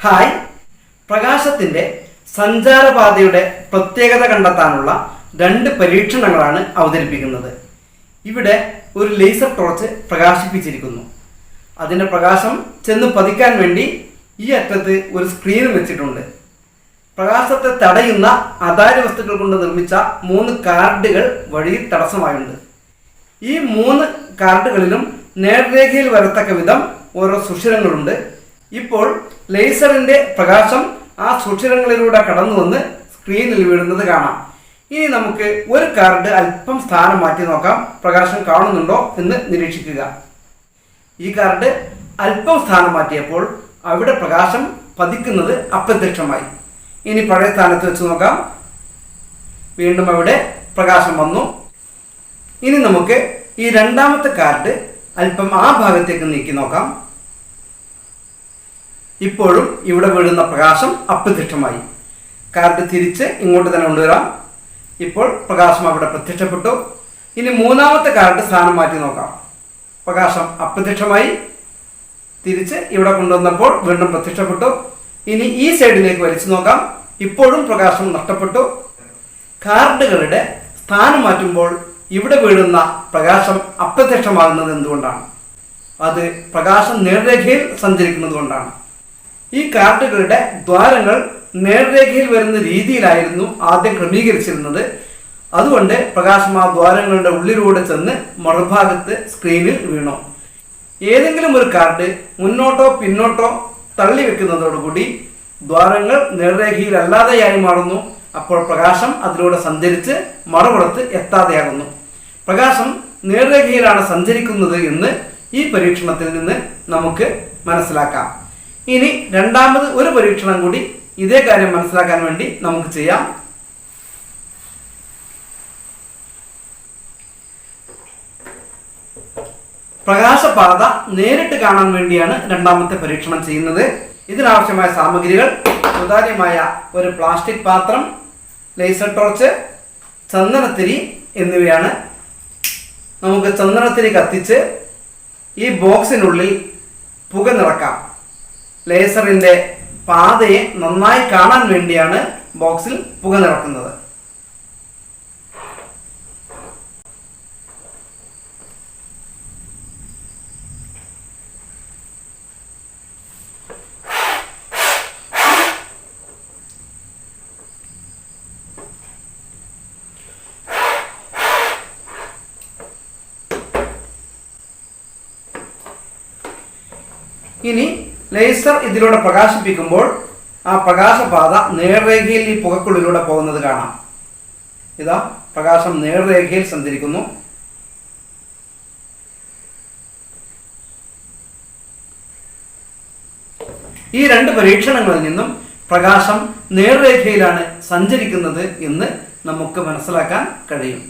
Hi, പ്രകാശത്തിൻ്റെ സഞ്ചാരപാതയുടെ പ്രത്യേകത കണ്ടെത്താനുള്ള 2 പരീക്ഷണങ്ങളാണ് അവതരിപ്പിക്കുന്നത്. ഇവിടെ ഒരു ലേസർ ടോർച്ച് പ്രകാശിപ്പിച്ചിരിക്കുന്നു. അതിൻ്റെ പ്രകാശം ചെന്ന് പതിക്കാൻ വേണ്ടി ഈ അറ്റത്ത് ഒരു സ്ക്രീൻ വെച്ചിട്ടുണ്ട്. പ്രകാശത്തെ തടയുന്ന അതാര്യ വസ്തുക്കൾ കൊണ്ട് നിർമ്മിച്ച 3 കാർഡുകൾ വഴിയിൽ തടസ്സമായുണ്ട്. ഈ 3 കാർഡുകളിലും നേർരേഖയിൽ വരത്തക്ക വിധം ഓരോ സുഷിരങ്ങളുണ്ട്. ഇപ്പോൾ ലേസറിൻ്റെ പ്രകാശം ആ സുഷിരങ്ങളിലൂടെ കടന്നു വന്ന് സ്ക്രീനിൽ വീഴുന്നത് കാണാം. ഇനി നമുക്ക് ഒരു കാർഡ് അല്പം സ്ഥാനം മാറ്റി നോക്കാം. പ്രകാശം കാണുന്നുണ്ടോ എന്ന് നിരീക്ഷിക്കുക. ഈ കാർഡ് അല്പം സ്ഥാനം മാറ്റിയപ്പോൾ അവിടെ പ്രകാശം പതിക്കുന്നത് അപ്രത്യക്ഷമായി. ഇനി പഴയ സ്ഥാനത്ത് വെച്ച് നോക്കാം. വീണ്ടും അവിടെ പ്രകാശം വന്നു. ഇനി നമുക്ക് ഈ രണ്ടാമത്തെ കാർഡ് അല്പം ആ ഭാഗത്തേക്ക് നീക്കി നോക്കാം. ഇപ്പോഴും ഇവിടെ വീഴുന്ന പ്രകാശം അപ്രത്യക്ഷമായി. കാർഡ് തിരിച്ച് ഇങ്ങോട്ട് തന്നെ കൊണ്ടുവരാം. ഇപ്പോൾ പ്രകാശം അവിടെ പ്രത്യക്ഷപ്പെട്ടു. ഇനി മൂന്നാമത്തെ കാർഡ് സ്ഥാനം മാറ്റി നോക്കാം. പ്രകാശം അപ്രത്യക്ഷമായി. തിരിച്ച് ഇവിടെ കൊണ്ടുവന്നപ്പോൾ വീണ്ടും പ്രത്യക്ഷപ്പെട്ടു. ഇനി ഈ സൈഡിലേക്ക് വലിച്ചു നോക്കാം. ഇപ്പോഴും പ്രകാശം നഷ്ടപ്പെട്ടു. കാർഡുകളുടെ സ്ഥാനം മാറ്റുമ്പോൾ ഇവിടെ വീഴുന്ന പ്രകാശം അപ്രത്യക്ഷമാകുന്നത് എന്തുകൊണ്ടാണ്? അത് പ്രകാശം നേർരേഖയിൽ സഞ്ചരിക്കുന്നത് കൊണ്ടാണ്. ഈ കാർഡുകളുടെ ദ്വാരങ്ങൾ നേർരേഖയിൽ വരുന്ന രീതിയിലായിരുന്നു ആദ്യം ക്രമീകരിച്ചിരുന്നത്. അതുകൊണ്ട് പ്രകാശം ആ ദ്വാരങ്ങളുടെ ഉള്ളിലൂടെ ചെന്ന് മറുഭാഗത്ത് സ്ക്രീനിൽ വീണു. ഏതെങ്കിലും ഒരു കാർഡ് മുന്നോട്ടോ പിന്നോട്ടോ തള്ളി വെക്കുന്നതോടുകൂടി ദ്വാരങ്ങൾ നേർരേഖയിലല്ലാതെയായി മാറുന്നു. അപ്പോൾ പ്രകാശം അതിലൂടെ സഞ്ചരിച്ച് മറുപുറത്ത് എത്താതെയാകുന്നു. പ്രകാശം നേർരേഖയിലാണ് സഞ്ചരിക്കുന്നത് എന്ന് ഈ പരീക്ഷണത്തിൽ നിന്ന് നമുക്ക് മനസ്സിലാക്കാം. ഇനി രണ്ടാമത് ഒരു പരീക്ഷണം കൂടി ഇതേ കാര്യം മനസ്സിലാക്കാൻ വേണ്ടി നമുക്ക് ചെയ്യാം. പ്രകാശപാത നേരിട്ട് കാണാൻ വേണ്ടിയാണ് രണ്ടാമത്തെ പരീക്ഷണം ചെയ്യുന്നത്. ഇതിനാവശ്യമായ സാമഗ്രികൾ സുതാര്യമായ ഒരു പ്ലാസ്റ്റിക് പാത്രം, ലേസർ ടോർച്ച്, ചന്ദനത്തിരി എന്നിവയാണ്. നമുക്ക് ചന്ദനത്തിരി കത്തിച്ച് ഈ ബോക്സിനുള്ളിൽ പുക നിറക്കാം. ലേസറിൻ്റെ പാതയെ നന്നായി കാണാൻ വേണ്ടിയാണ് ബോക്സിൽ പുക നിറക്കുന്നത്. ഇനി ലേസർ ഇതിലൂടെ പ്രകാശിപ്പിക്കുമ്പോൾ ആ പ്രകാശപാത നേർരേഖയിൽ ഈ പുകക്കുള്ളിലൂടെ പോകുന്നത് കാണാം. ഇതാ പ്രകാശം നേർരേഖയിൽ സഞ്ചരിക്കുന്നു. ഈ 2 പരീക്ഷണങ്ങളിൽ നിന്നും പ്രകാശം നേർരേഖയിലാണ് സഞ്ചരിക്കുന്നത് എന്ന് നമുക്ക് മനസ്സിലാക്കാൻ കഴിയും.